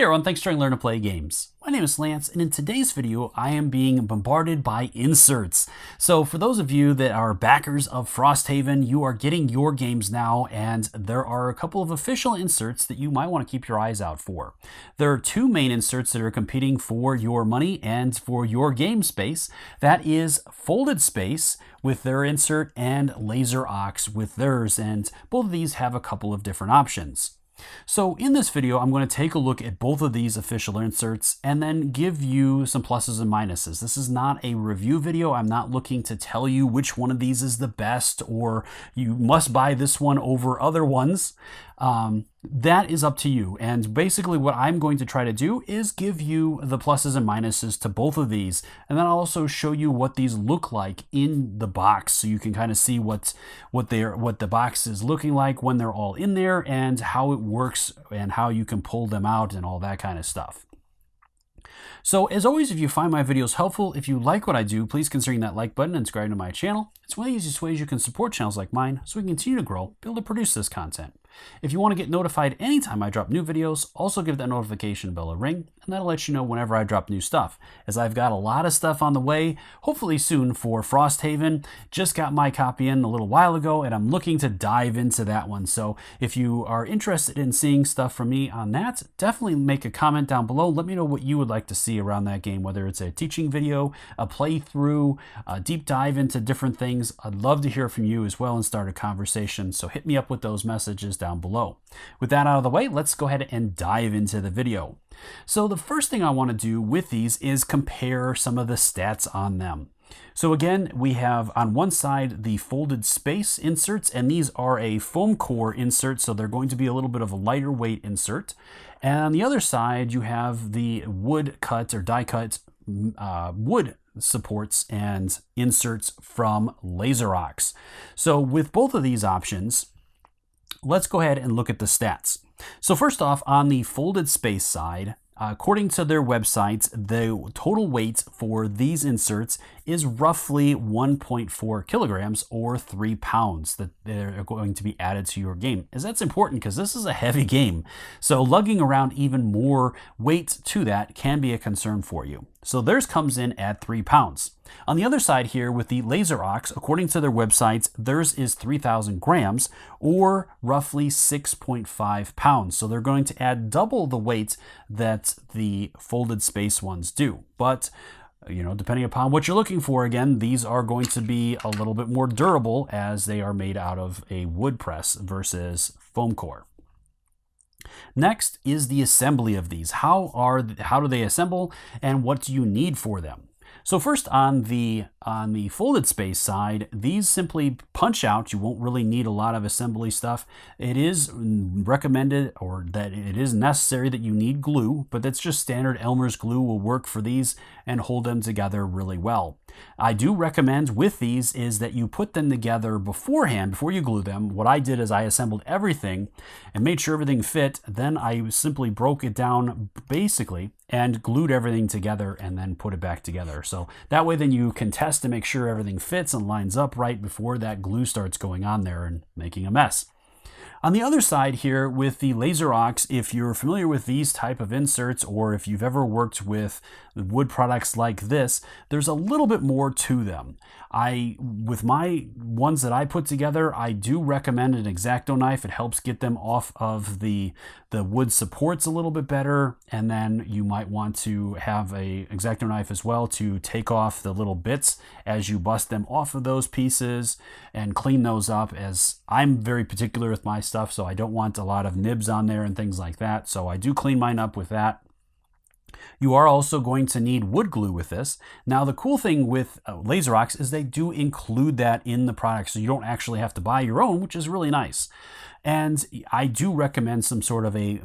Hey everyone, thanks for joining Learn to Play Games. My name is Lance, and in today's video, I am being bombarded by inserts. So for those of you that are backers of Frosthaven, you are getting your games now, and there are a couple of official inserts that you might want to keep your eyes out for. There are two main inserts that are competing for your money and for your game space. That is Folded Space with their insert and Laser Ox with theirs, and both of these have a couple of different options. So in this video, I'm going to take a look at both of these official inserts and then give you some pluses and minuses. This is not a review video. I'm not looking to tell you which one of these is the best or you must buy this one over other ones. That is up to you. And basically what I'm going to try to do is give you the pluses and minuses to both of these. And then I'll also show you what these look like in the box so you can kind of see what the box is looking like when they're all in there and how it works and how you can pull them out and all that kind of stuff. So as always, if you find my videos helpful, if you like what I do, please consider hitting that like button and subscribe to my channel. It's one of the easiest ways you can support channels like mine so we can continue to grow, be able to produce this content. If you want to get notified anytime I drop new videos, also give that notification bell a ring, and that'll let you know whenever I drop new stuff, as I've got a lot of stuff on the way, hopefully soon for Frosthaven. Just got my copy in a little while ago, and I'm looking to dive into that one. So if you are interested in seeing stuff from me on that, definitely make a comment down below. Let me know what you would like to see around that game, whether it's a teaching video, a playthrough, a deep dive into different things. I'd love to hear from you as well and start a conversation, so hit me up with those messages down below. With that out of the way, let's go ahead and dive into the video. So the first thing I want to do with these is compare some of the stats on them. So again, we have on one side the folded space inserts, and these are a foam core insert, so they're going to be a little bit of a lighter weight insert. And on the other side, you have the wood cut or die cut wood supports and inserts from Laser Ox. So with both of these options, let's go ahead and look at the stats. So first off, on the folded space side, according to their website, the total weight for these inserts is roughly 1.4 kilograms or 3 pounds that they're going to be added to your game. As that's important because this is a heavy game. So lugging around even more weight to that can be a concern for you. So theirs comes in at 3 pounds. On the other side here with the Laser Ox, according to their websites, theirs is 3,000 grams or roughly 6.5 pounds. So they're going to add double the weight that the folded space ones do. But you know, depending upon what you're looking for, again, these are going to be a little bit more durable as they are made out of a wood press versus foam core. Next is the assembly of these. How do they assemble and what do you need for them? So first on the folded space side, these simply punch out. You won't really need a lot of assembly stuff. It is recommended or that it is necessary that you need glue, but that's just standard Elmer's glue will work for these and hold them together really well. I do recommend with these is that you put them together beforehand, before you glue them. What I did is I assembled everything and made sure everything fit. Then I simply broke it down basically and glued everything together and then put it back together. So that way then you can test to make sure everything fits and lines up right before that glue starts going on there and making a mess. On the other side here with the Laser Ox, if you're familiar with these type of inserts or if you've ever worked with wood products like this, there's a little bit more to them. With my ones that I put together, I do recommend an X-Acto knife. It helps get them off of the wood supports a little bit better. And then you might want to have a X-Acto knife as well to take off the little bits as you bust them off of those pieces and clean those up, as I'm very particular with my stuff, so I don't want a lot of nibs on there and things like that. So I do clean mine up with that. You are also going to need wood glue with this. Now, the cool thing with Laser Ox is they do include that in the product, so you don't actually have to buy your own, which is really nice. And I do recommend some sort of a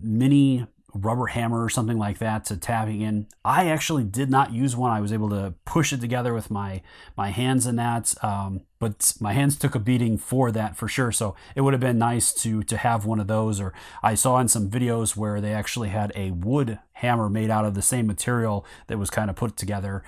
mini rubber hammer or something like that to tapping in. I actually did not use one. I was able to push it together with my hands in that, but my hands took a beating for that for sure. So it would have been nice to have one of those, or I saw in some videos where they actually had a wood hammer made out of the same material that was kind of put together.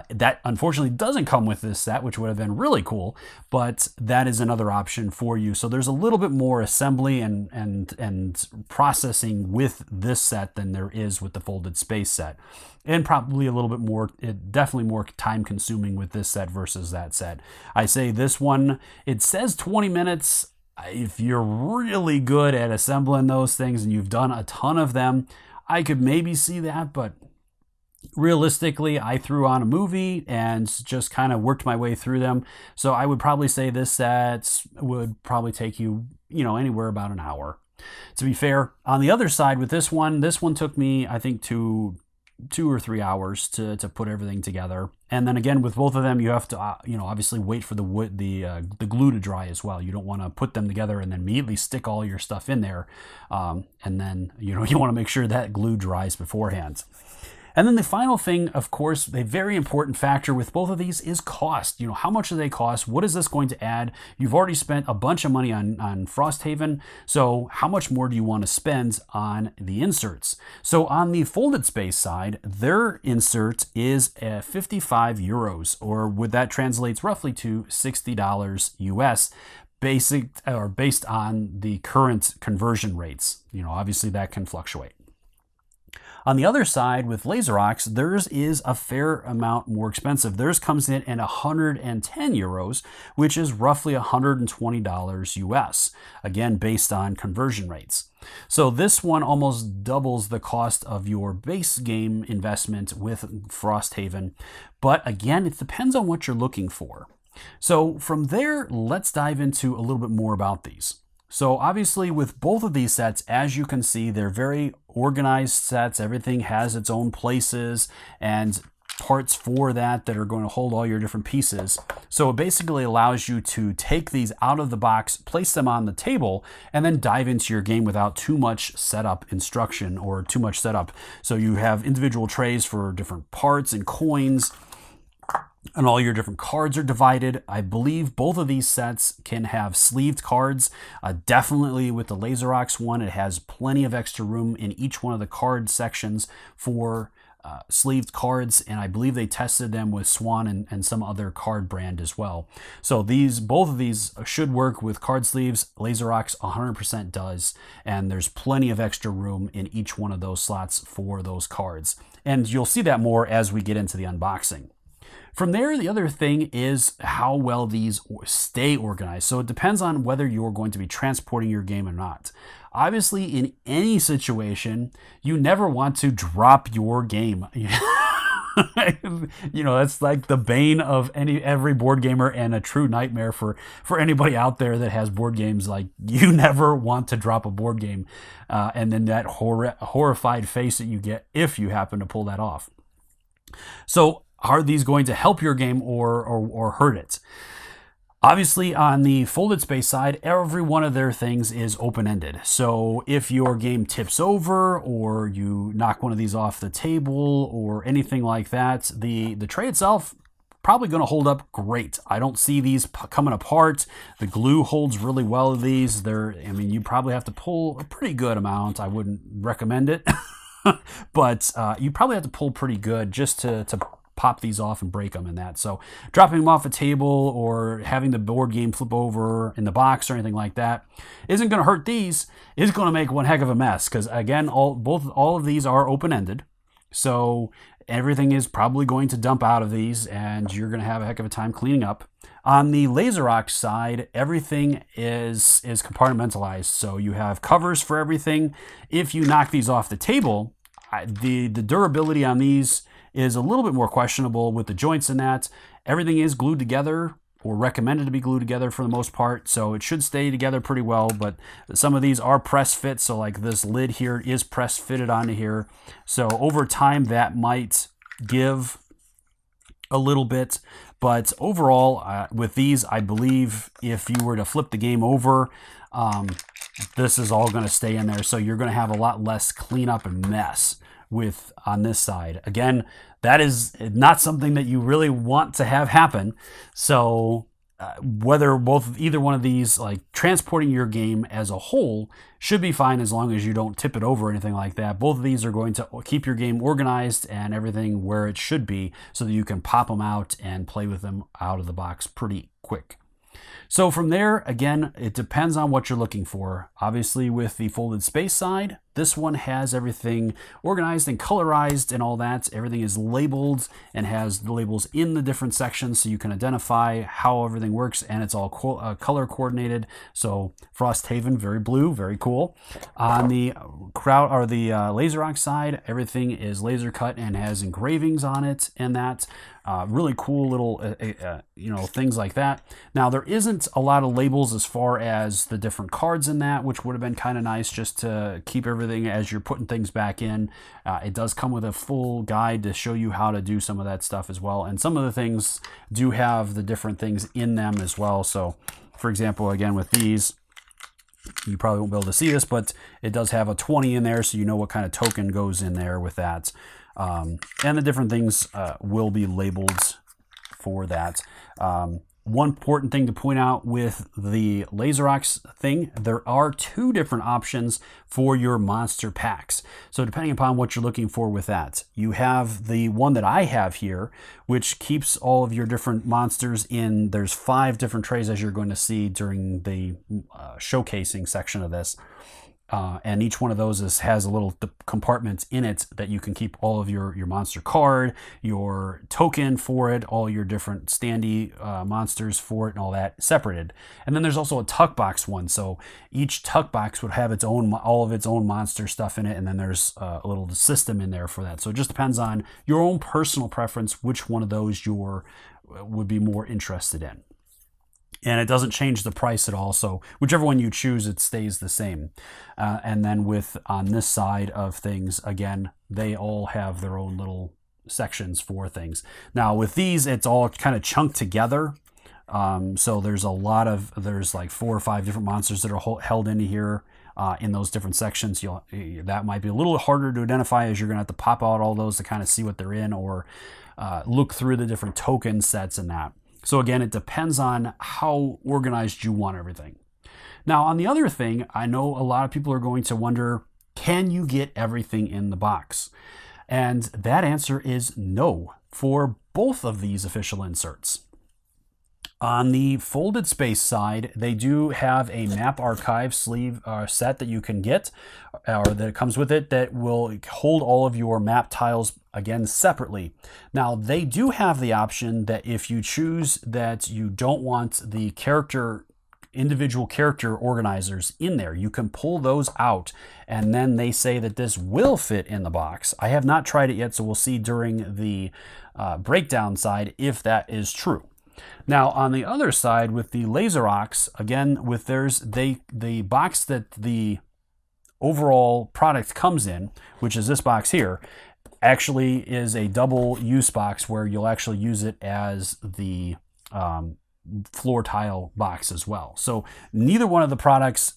That unfortunately doesn't come with this set, which would have been really cool, but that is another option for you. So there's a little bit more assembly and processing with this set than there is with the folded space set. And probably a little bit more, definitely more time consuming with this set versus that set. I say this one, it says 20 minutes. If you're really good at assembling those things and you've done a ton of them, I could maybe see that, but realistically, I threw on a movie and just kind of worked my way through them. So I would probably say this set would probably take you, anywhere about an hour. To be fair, on the other side with this one took me, I think, 2 or 3 hours to put everything together. And then again, with both of them, you have to, obviously wait for the glue to dry as well. You don't want to put them together and then immediately stick all your stuff in there. And then, you want to make sure that glue dries beforehand. And then the final thing, of course, a very important factor with both of these is cost. How much do they cost? What is this going to add? You've already spent a bunch of money on Frosthaven, so how much more do you want to spend on the inserts? So on the folded space side, their insert is 55 euros, or would that translates roughly to $60 US, based on the current conversion rates. Obviously that can fluctuate. On the other side, with Laserox, theirs is a fair amount more expensive. Theirs comes in at 110 euros, which is roughly $120 US, again, based on conversion rates. So this one almost doubles the cost of your base game investment with Frosthaven. But again, it depends on what you're looking for. So from there, let's dive into a little bit more about these. So obviously with both of these sets, as you can see, they're very organized sets. Everything has its own places and parts for that are going to hold all your different pieces. So it basically allows you to take these out of the box, place them on the table, and then dive into your game without too much setup instruction or too much setup. So you have individual trays for different parts and coins, and all your different cards are divided. I believe both of these sets can have sleeved cards. Definitely with the Laserox one, it has plenty of extra room in each one of the card sections for sleeved cards, and I believe they tested them with Swan and some other card brand as well. So both of these should work with card sleeves. Laserox 100% does, and there's plenty of extra room in each one of those slots for those cards. And you'll see that more as we get into the unboxing. From there, the other thing is how well these stay organized. So it depends on whether you're going to be transporting your game or not. Obviously, in any situation, you never want to drop your game. That's like the bane of every board gamer and a true nightmare for anybody out there that has board games. Like, you never want to drop a board game, and then that horrified face that you get if you happen to pull that off. So are these going to help your game or hurt it? Obviously, on the folded space side, every one of their things is open-ended. So if your game tips over or you knock one of these off the table or anything like that, the tray itself probably going to hold up great. I don't see these coming apart. The glue holds really well to these. You probably have to pull a pretty good amount. I wouldn't recommend it, but you probably have to pull pretty good just to pop these off and break them and that. So dropping them off a table or having the board game flip over in the box or anything like that isn't going to hurt these. It's going to make one heck of a mess because, again, all of these are open-ended. So everything is probably going to dump out of these and you're going to have a heck of a time cleaning up. On the Laserox side, everything is compartmentalized. So you have covers for everything. If you knock these off the table, the durability on these is a little bit more questionable with the joints in that. Everything is glued together or recommended to be glued together for the most part, so it should stay together pretty well, but some of these are press fit, so like this lid here is press fitted onto here. So over time that might give a little bit, but overall with these, I believe if you were to flip the game over, this is all going to stay in there, so you're going to have a lot less cleanup and mess on this side. Again, that is not something that you really want to have happen. So whether either one of these, like transporting your game as a whole, should be fine as long as you don't tip it over or anything like that. Both of these are going to keep your game organized and everything where it should be so that you can pop them out and play with them out of the box pretty quick. So from there, again, it depends on what you're looking for. Obviously, with the folded space side, this one has everything organized and colorized and all that. Everything is labeled and has the labels in the different sections so you can identify how everything works, and it's all color coordinated. So Frosthaven, very blue, very cool. On the Laser Rock side, everything is laser cut and has engravings on it and that. Really cool little, things like that. Now, there isn't a lot of labels as far as the different cards in that, which would have been kind of nice just to keep everything as you're putting things back in. It does come with a full guide to show you how to do some of that stuff as well. And some of the things do have the different things in them as well. So, for example, again, with these, you probably won't be able to see this, but it does have a 20 in there, so you know what kind of token goes in there with that. And the different things will be labeled for that. One important thing to point out with the Laser Rocks thing, there are 2 different options for your monster packs. So depending upon what you're looking for with that, you have the one that I have here, which keeps all of your different monsters in. There's 5 different trays, as you're going to see during the showcasing section of this. And each one of those has a little compartment in it that you can keep all of your monster card, your token for it, all your different standee monsters for it, and all that separated. And then there's also a tuck box one. So each tuck box would have all of its own monster stuff in it, and then there's a little system in there for that. So it just depends on your own personal preference which one of those you would be more interested in. And it doesn't change the price at all. So whichever one you choose, it stays the same. And then on this side of things, again, they all have their own little sections for things. Now with these, it's all kind of chunked together. So there's like 4 or 5 different monsters that are held into here in those different sections. That might be a little harder to identify, as you're going to have to pop out all those to kind of see what they're in, or look through the different token sets and that. So again, it depends on how organized you want everything. Now, on the other thing, I know a lot of people are going to wonder, can you get everything in the box? And that answer is no for both of these official inserts. On the folded space side, they do have a map archive sleeve set that you can get, or that comes with it, that will hold all of your map tiles, again, separately. Now, they do have the option that if you choose that you don't want the individual character organizers in there, you can pull those out, and then they say that this will fit in the box. I have not tried it yet, so we'll see during the breakdown side if that is true. Now, on the other side, with the Laser Rocks, again, with theirs, the box that the overall product comes in, which is this box here, actually is a double use box where you'll actually use it as the floor tile box as well. So neither one of the products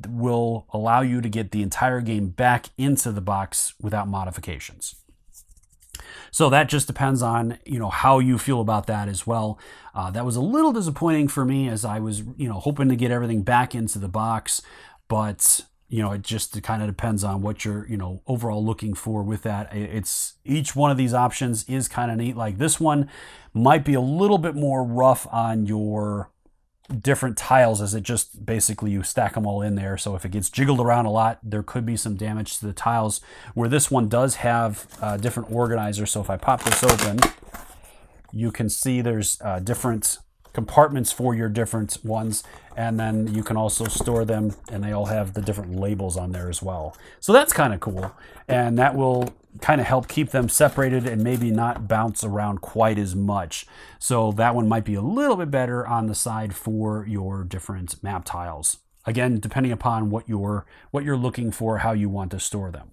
will allow you to get the entire game back into the box without modifications. So that just depends on, how you feel about that as well. That was a little disappointing for me, as I was, hoping to get everything back into the box, but it just kind of depends on what you're, overall looking for with that. Each one of these options is kind of neat. Like this one might be a little bit more rough on your different tiles, as it just basically you stack them all in there. So if it gets jiggled around a lot, there could be some damage to the tiles, where this one does have different organizers. So if I pop this open, you can see there's different compartments for your different ones, and then you can also store them, and they all have the different labels on there as well. So that's kind of cool, and that will kind of help keep them separated and maybe not bounce around quite as much. So that one might be a little bit better on the side for your different map tiles. Again, depending upon what you're looking for, how you want to store them.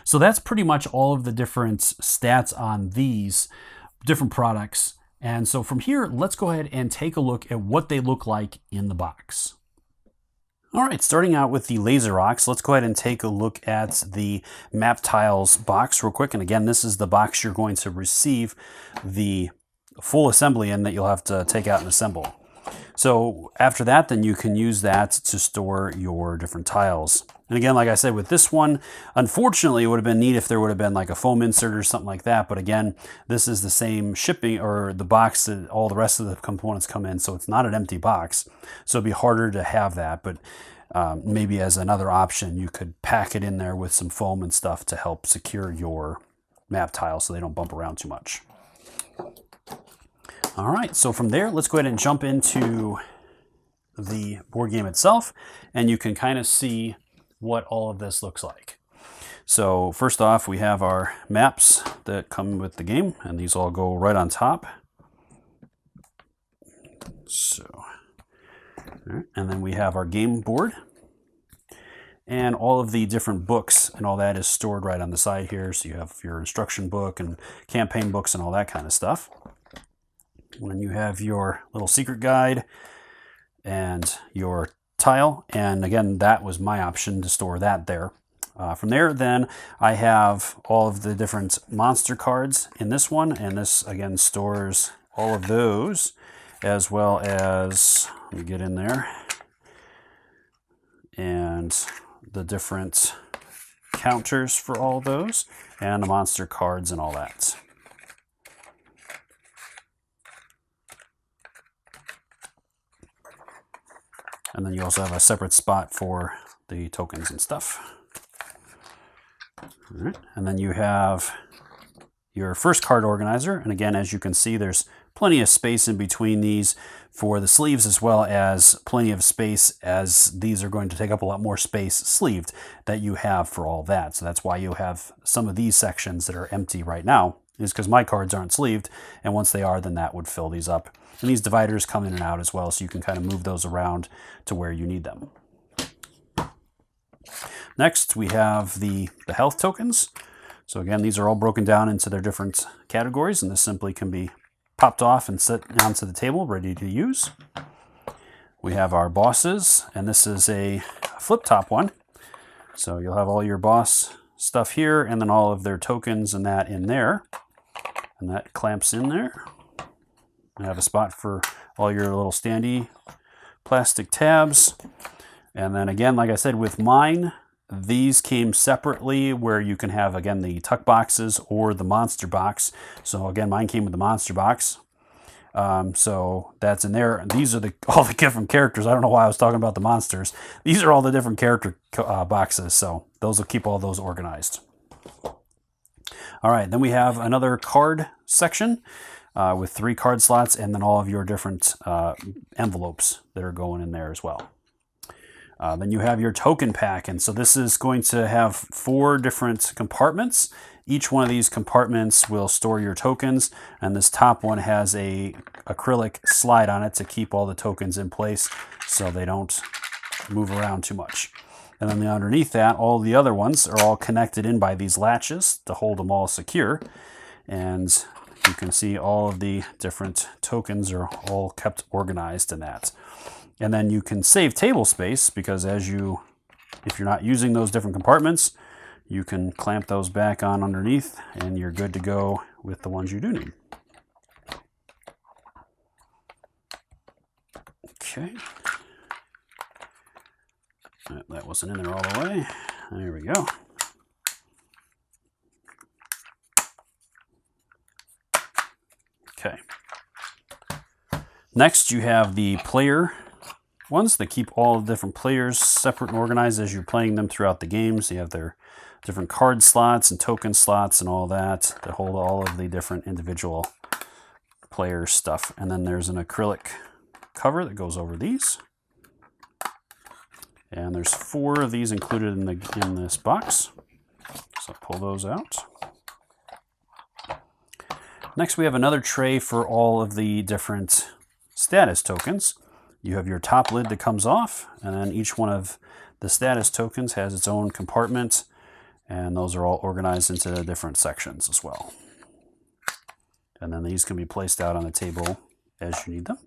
So that's pretty much all of the different stats on these different products. And so from here, let's go ahead and take a look at what they look like in the box. All right, starting out with the Laser Rocks, let's go ahead and take a look at the map tiles box real quick. And again, this is the box you're going to receive the full assembly in that you'll have to take out and assemble. So after that, then you can use that to store your different tiles. And again, like I said, with this one, unfortunately, it would have been neat if there would have been like a foam insert or something like that. But again, this is the same shipping or the box that all the rest of the components come in. So it's not an empty box. So it'd be harder to have that. But maybe as another option, you could pack it in there with some foam and stuff to help secure your map tiles so they don't bump around too much. All right, so from there, let's go ahead and jump into the board game itself, and you can kind of see what all of this looks like. So first off, we have our maps that come with the game, and these all go right on top. So, and then we have our game board, and all of the different books and all that is stored right on the side here. So you have your instruction book and campaign books and all that kind of stuff. And then you have your little secret guide and your tile. And again, that was my option to store that there. From there, then I have all of the different monster cards in this one. And this, again, stores all of those, as well as, let me get in there, and the different counters for all of those, and the monster cards and all that. And then you also have a separate spot for the tokens and stuff. All right. And then you have your first card organizer. And again, as you can see, there's plenty of space in between these for the sleeves, as well as plenty of space, as these are going to take up a lot more space sleeved that you have for all that. So that's why you have some of these sections that are empty right now, is because my cards aren't sleeved. And once they are, then that would fill these up. And these dividers come in and out as well, so you can kind of move those around to where you need them. Next, we have the health tokens. So again, these are all broken down into their different categories, and this simply can be popped off and set onto the table, ready to use. We have our bosses, and this is a flip top one. So you'll have all your boss stuff here, and then all of their tokens and that in there. And that clamps in there. You have a spot for all your little standy plastic tabs. And then again, like I said, with mine, these came separately, where you can have, again, the tuck boxes or the monster box. So again, mine came with the monster box. So that's in there. And these are all the different characters. I don't know why I was talking about the monsters. These are all the different character boxes. So those will keep all those organized. All right, then we have another card section with 3 card slots, and then all of your different envelopes that are going in there as well. Then you have your token pack, and so this is going to have 4 different compartments. Each one of these compartments will store your tokens, and this top one has a acrylic slide on it to keep all the tokens in place so they don't move around too much. And then underneath that, all the other ones are all connected in by these latches to hold them all secure. And you can see all of the different tokens are all kept organized in that. And then you can save table space, because if you're not using those different compartments, you can clamp those back on underneath and you're good to go with the ones you do need. Okay. That wasn't in there all the way. There we go. Okay. Next, you have the player ones that keep all the different players separate and organized as you're playing them throughout the game. So you have their different card slots and token slots and all that hold all of the different individual player stuff. And then there's an acrylic cover that goes over these. And there's 4 of these included in this box. So pull those out. Next, we have another tray for all of the different status tokens. You have your top lid that comes off, and then each one of the status tokens has its own compartment, and those are all organized into different sections as well. And then these can be placed out on the table as you need them.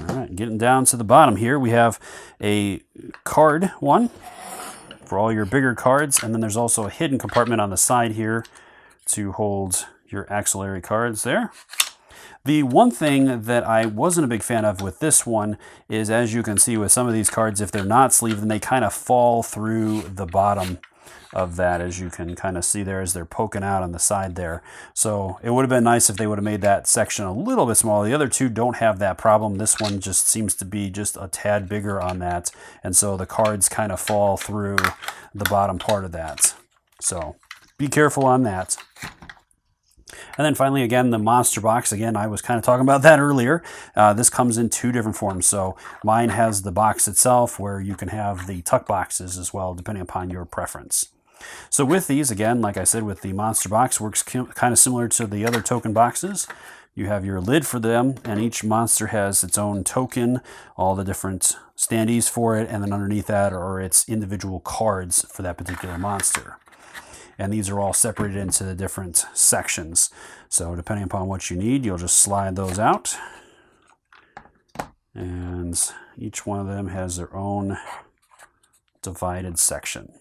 All right, getting down to the bottom here, we have a card one for all your bigger cards, and then there's also a hidden compartment on the side here to hold your axillary cards there. The one thing that I wasn't a big fan of with this one is, as you can see with some of these cards, if they're not sleeved, then they kind of fall through the bottom of that, as you can kind of see there as they're poking out on the side there. So it would have been nice if they would have made that section a little bit smaller. The other two don't have that problem. This one just seems to be just a tad bigger on that, and so the cards kind of fall through the bottom part of that. So be careful on that. And then finally, again, the monster box. Again, I was kind of talking about that earlier. This comes in two different forms. So mine has the box itself, where you can have the tuck boxes as well, depending upon your preference. So with these, again, like I said, with the monster box, works kind of similar to the other token boxes. You have your lid for them, and each monster has its own token, all the different standees for it, and then underneath that are its individual cards for that particular monster. And these are all separated into the different sections. So depending upon what you need, you'll just slide those out. And each one of them has their own divided section.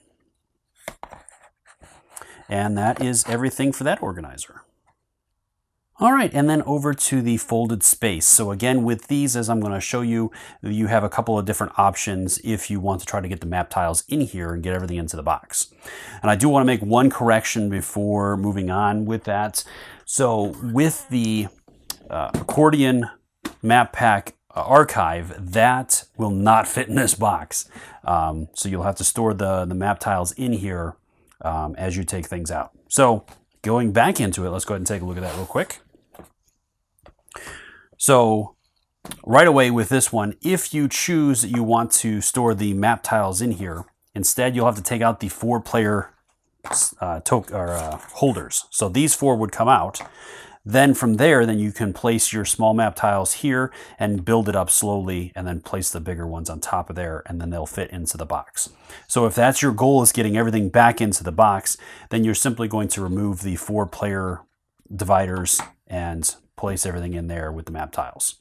And that is everything for that organizer. All right, and then over to the folded space. So again, with these, as I'm going to show you, you have a couple of different options if you want to try to get the map tiles in here and get everything into the box. And I do want to make one correction before moving on with that. So with the accordion map pack archive, that will not fit in this box. So you'll have to store the map tiles in here as you take things out. So going back into it, let's go ahead and take a look at that real quick. So right away with this one, if you choose that you want to store the map tiles in here, instead you'll have to take out the 4-player holders. So these 4 would come out. Then from there, then you can place your small map tiles here and build it up slowly, and then place the bigger ones on top of there, and then they'll fit into the box. So if that's your goal, is getting everything back into the box, then you're simply going to remove the 4-player dividers and place everything in there with the map tiles.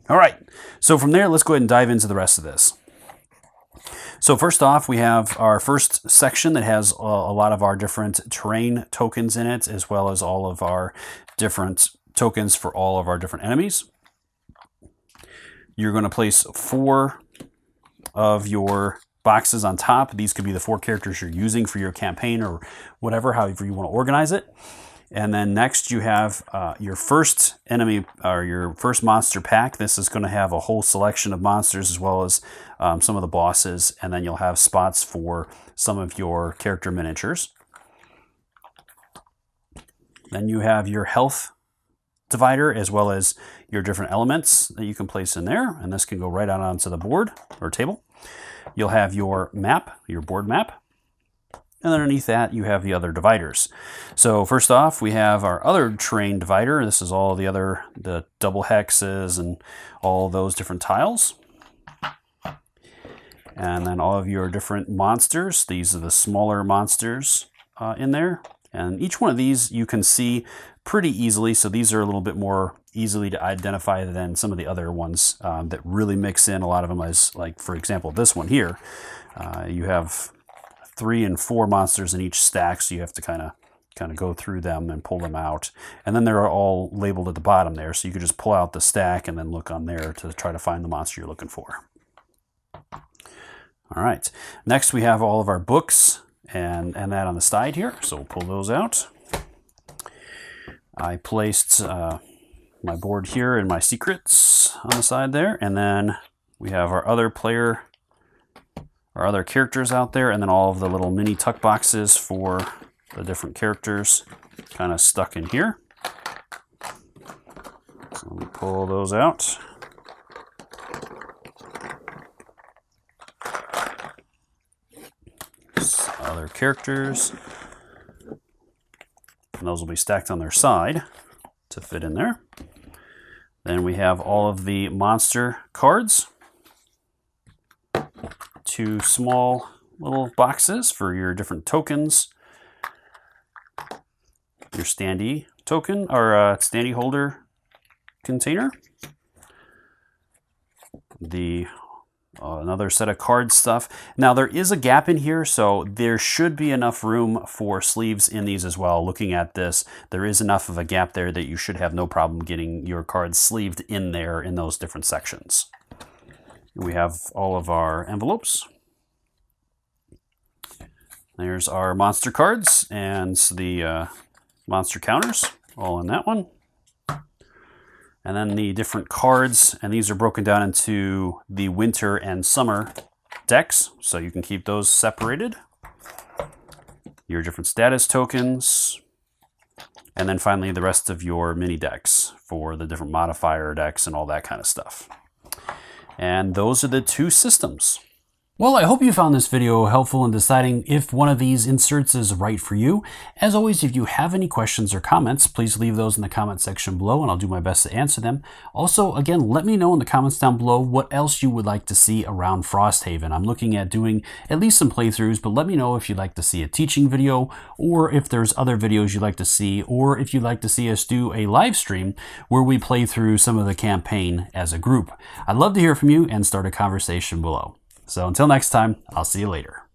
All right, so from there, let's go ahead and dive into the rest of this. So first off, we have our first section that has a lot of our different terrain tokens in it, as well as all of our different tokens for all of our different enemies. You're going to place 4 of your boxes on top. These could be the 4 characters you're using for your campaign or whatever, however you want to organize it. And then next you have your first enemy, or your first monster pack. This is going to have a whole selection of monsters as well as some of the bosses. And then you'll have spots for some of your character miniatures. Then you have your health divider as well as your different elements that you can place in there. And this can go right out onto the board or table. You'll have your map, your board map. And underneath that, you have the other dividers. So first off, we have our other terrain divider. This is all the double hexes and all those different tiles. And then all of your different monsters. These are the smaller monsters in there. And each one of these you can see pretty easily. So these are a little bit more easily to identify than some of the other ones that really mix in. A lot of them is, like, for example, this one here. You have 3 and 4 monsters in each stack, so you have to kind of go through them and pull them out. And then they're all labeled at the bottom there, so you could just pull out the stack and then look on there to try to find the monster you're looking for. All right, next we have all of our books and that on the side here, so we'll pull those out. I placed my board here and my secrets on the side there, and then we have our other characters out there, and then all of the little mini tuck boxes for the different characters kind of stuck in here. So let me pull those out. Other characters. And those will be stacked on their side to fit in there. Then we have all of the monster cards. 2 small little boxes for your different tokens. Your standee token, or standee holder container. The another set of card stuff. Now there is a gap in here, so there should be enough room for sleeves in these as well. Looking at this, there is enough of a gap there that you should have no problem getting your cards sleeved in there in those different sections. We have all of our envelopes. There's our monster cards and the monster counters, all in that one. And then the different cards, and these are broken down into the winter and summer decks, so you can keep those separated. Your different status tokens, and then finally the rest of your mini decks for the different modifier decks and all that kind of stuff. And those are the two systems. Well, I hope you found this video helpful in deciding if one of these inserts is right for you. As always, if you have any questions or comments, please leave those in the comment section below and I'll do my best to answer them. Also, again, let me know in the comments down below what else you would like to see around Frosthaven. I'm looking at doing at least some playthroughs, but let me know if you'd like to see a teaching video or if there's other videos you'd like to see, or if you'd like to see us do a live stream where we play through some of the campaign as a group. I'd love to hear from you and start a conversation below. So until next time, I'll see you later.